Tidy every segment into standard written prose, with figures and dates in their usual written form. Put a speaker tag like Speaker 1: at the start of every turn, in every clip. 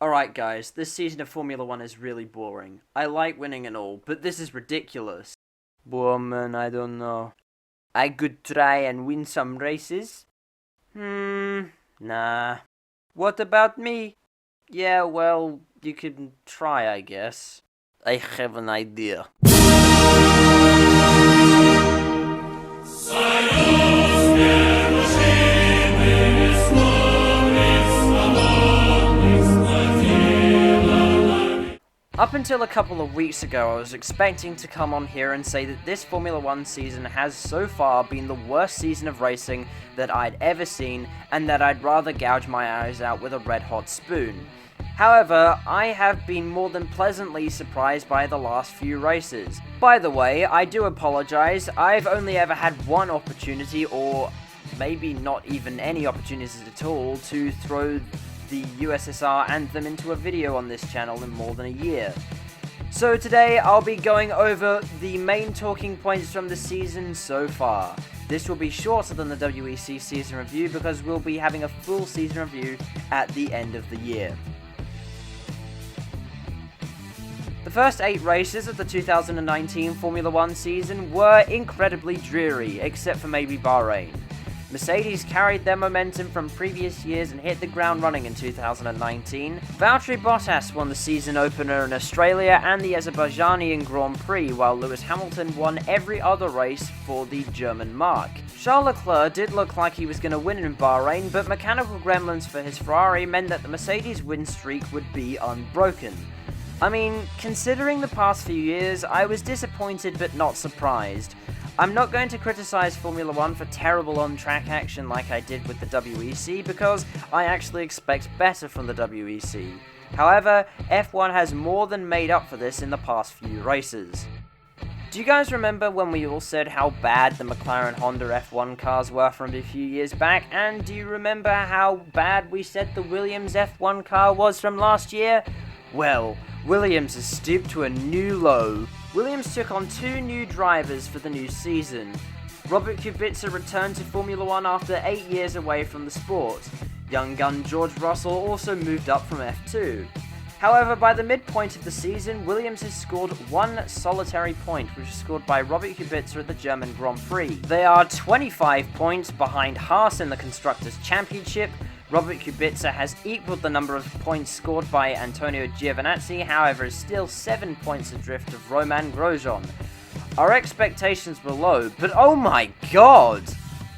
Speaker 1: Alright guys, this season of Formula 1 is really boring. I like winning and all, but this is ridiculous. Woman, I don't know. I could try and win some races. Nah. What about me? Yeah, well, you can try, I guess. I have an idea. Up until a couple of weeks ago, I was expecting to come on here and say that this Formula 1 season has so far been the worst season of racing that I'd ever seen, and that I'd rather gouge my eyes out with a red-hot spoon. However, I have been more than pleasantly surprised by the last few races. By the way, I do apologize, I've only ever had one opportunity, or maybe not even any opportunities at all, to throw the USSR anthem into a video on this channel in more than a year. So today I'll be going over the main talking points from the season so far. This will be shorter than the WEC season review because we'll be having a full season review at the end of the year. The first 8 races of the 2019 Formula 1 season were incredibly dreary, except for maybe Bahrain. Mercedes carried their momentum from previous years and hit the ground running in 2019. Valtteri Bottas won the season opener in Australia and the Azerbaijani Grand Prix, while Lewis Hamilton won every other race for the German marque. Charles Leclerc did look like he was going to win in Bahrain, but mechanical gremlins for his Ferrari meant that the Mercedes win streak would be unbroken. I mean, considering the past few years, I was disappointed but not surprised. I'm not going to criticize Formula 1 for terrible on-track action like I did with the WEC, because I actually expect better from the WEC. However, F1 has more than made up for this in the past few races. Do you guys remember when we all said how bad the McLaren Honda F1 cars were from a few years back? And do you remember how bad we said the Williams F1 car was from last year? Well, Williams has stooped to a new low. Williams took on 2 new drivers for the new season. Robert Kubica returned to Formula 1 after 8 years away from the sport. Young gun George Russell also moved up from F2. However, by the midpoint of the season, Williams has scored 1 solitary point, which was scored by Robert Kubica at the German Grand Prix. They are 25 points behind Haas in the Constructors' Championship. Robert Kubica has equaled the number of points scored by Antonio Giovinazzi, however is still 7 points adrift of Romain Grosjean. Our expectations were low, but oh my god!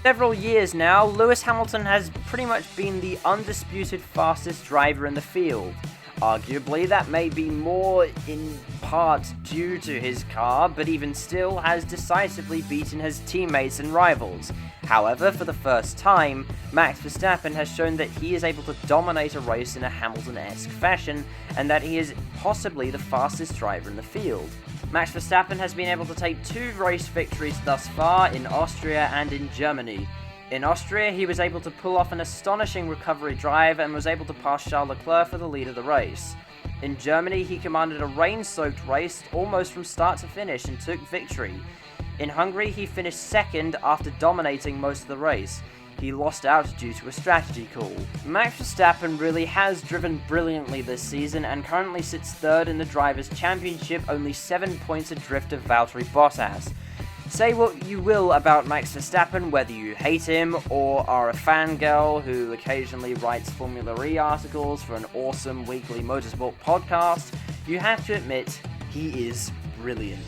Speaker 1: Several years now, Lewis Hamilton has pretty much been the undisputed fastest driver in the field. Arguably, that may be more in part due to his car, but even still has decisively beaten his teammates and rivals. However, for the first time, Max Verstappen has shown that he is able to dominate a race in a Hamilton-esque fashion, and that he is possibly the fastest driver in the field. Max Verstappen has been able to take 2 race victories thus far in Austria and in Germany. In Austria, he was able to pull off an astonishing recovery drive and was able to pass Charles Leclerc for the lead of the race. In Germany, he commanded a rain-soaked race almost from start to finish and took victory. In Hungary, he finished second after dominating most of the race. He lost out due to a strategy call. Max Verstappen really has driven brilliantly this season and currently sits 3rd in the Drivers' Championship, only 7 points adrift of Valtteri Bottas. Say what you will about Max Verstappen, whether you hate him or are a fangirl who occasionally writes Formula E articles for an awesome weekly motorsport podcast, you have to admit he is brilliant.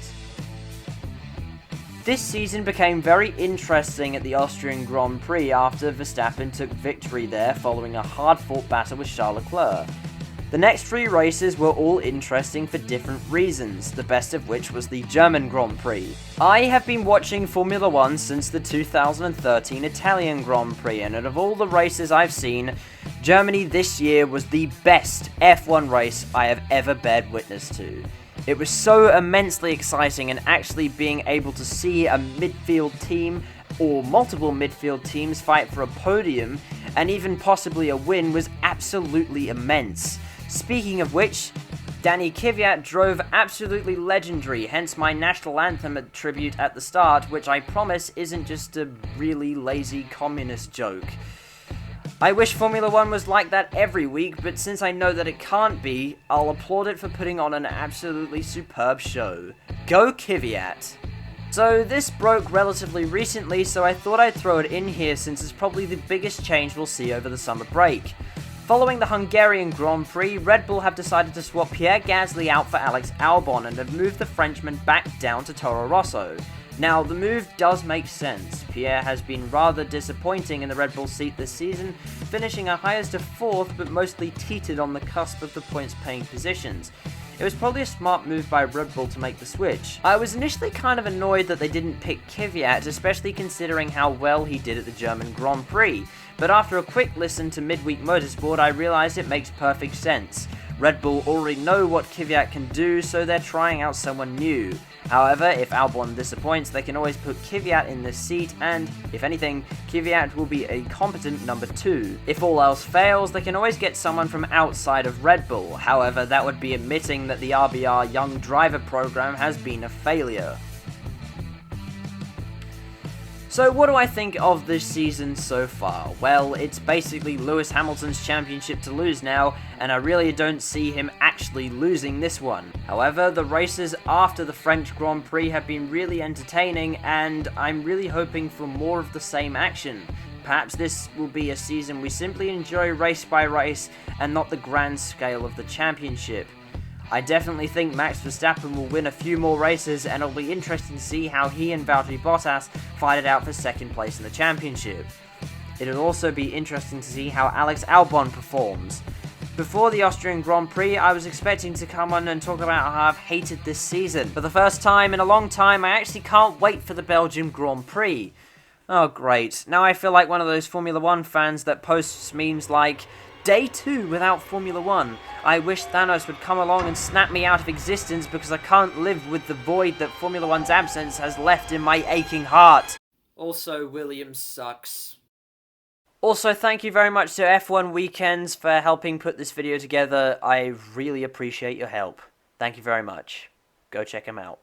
Speaker 1: This season became very interesting at the Austrian Grand Prix after Verstappen took victory there following a hard-fought battle with Charles Leclerc. The next 3 races were all interesting for different reasons, the best of which was the German Grand Prix. I have been watching Formula 1 since the 2013 Italian Grand Prix, and out of all the races I've seen, Germany this year was the best F1 race I have ever bared witness to. It was so immensely exciting, and actually being able to see a midfield team or multiple midfield teams fight for a podium and even possibly a win was absolutely immense. Speaking of which, Danny Kvyat drove absolutely legendary, hence my national anthem tribute at the start, which I promise isn't just a really lazy communist joke. I wish Formula 1 was like that every week, but since I know that it can't be, I'll applaud it for putting on an absolutely superb show. Go Kvyat! So this broke relatively recently, so I thought I'd throw it in here since it's probably the biggest change we'll see over the summer break. Following the Hungarian Grand Prix, Red Bull have decided to swap Pierre Gasly out for Alex Albon and have moved the Frenchman back down to Toro Rosso. Now, the move does make sense. Pierre has been rather disappointing in the Red Bull seat this season, finishing a highest of 4th but mostly teetered on the cusp of the points-paying positions. It was probably a smart move by Red Bull to make the switch. I was initially kind of annoyed that they didn't pick Kvyat, especially considering how well he did at the German Grand Prix, but after a quick listen to Midweek Motorsport I realised it makes perfect sense. Red Bull already know what Kvyat can do, so they're trying out someone new. However, if Albon disappoints, they can always put Kvyat in this seat, and, if anything, Kvyat will be a competent number 2. If all else fails, they can always get someone from outside of Red Bull. However, that would be admitting that the RBR Young Driver program has been a failure. So what do I think of this season so far? Well, it's basically Lewis Hamilton's championship to lose now, and I really don't see him actually losing this one. However, the races after the French Grand Prix have been really entertaining, and I'm really hoping for more of the same action. Perhaps this will be a season we simply enjoy race by race, and not the grand scale of the championship. I definitely think Max Verstappen will win a few more races, and it'll be interesting to see how he and Valtteri Bottas fight it out for second place in the championship. It'll also be interesting to see how Alex Albon performs. Before the Austrian Grand Prix, I was expecting to come on and talk about how I've hated this season. For the first time in a long time, I actually can't wait for the Belgian Grand Prix. Oh great, now I feel like one of those Formula 1 fans that posts memes like, Day 2 without Formula 1. I wish Thanos would come along and snap me out of existence because I can't live with the void that Formula 1's absence has left in my aching heart. Also, Williams sucks. Also, thank you very much to F1 Weekends for helping put this video together. I really appreciate your help. Thank you very much. Go check him out.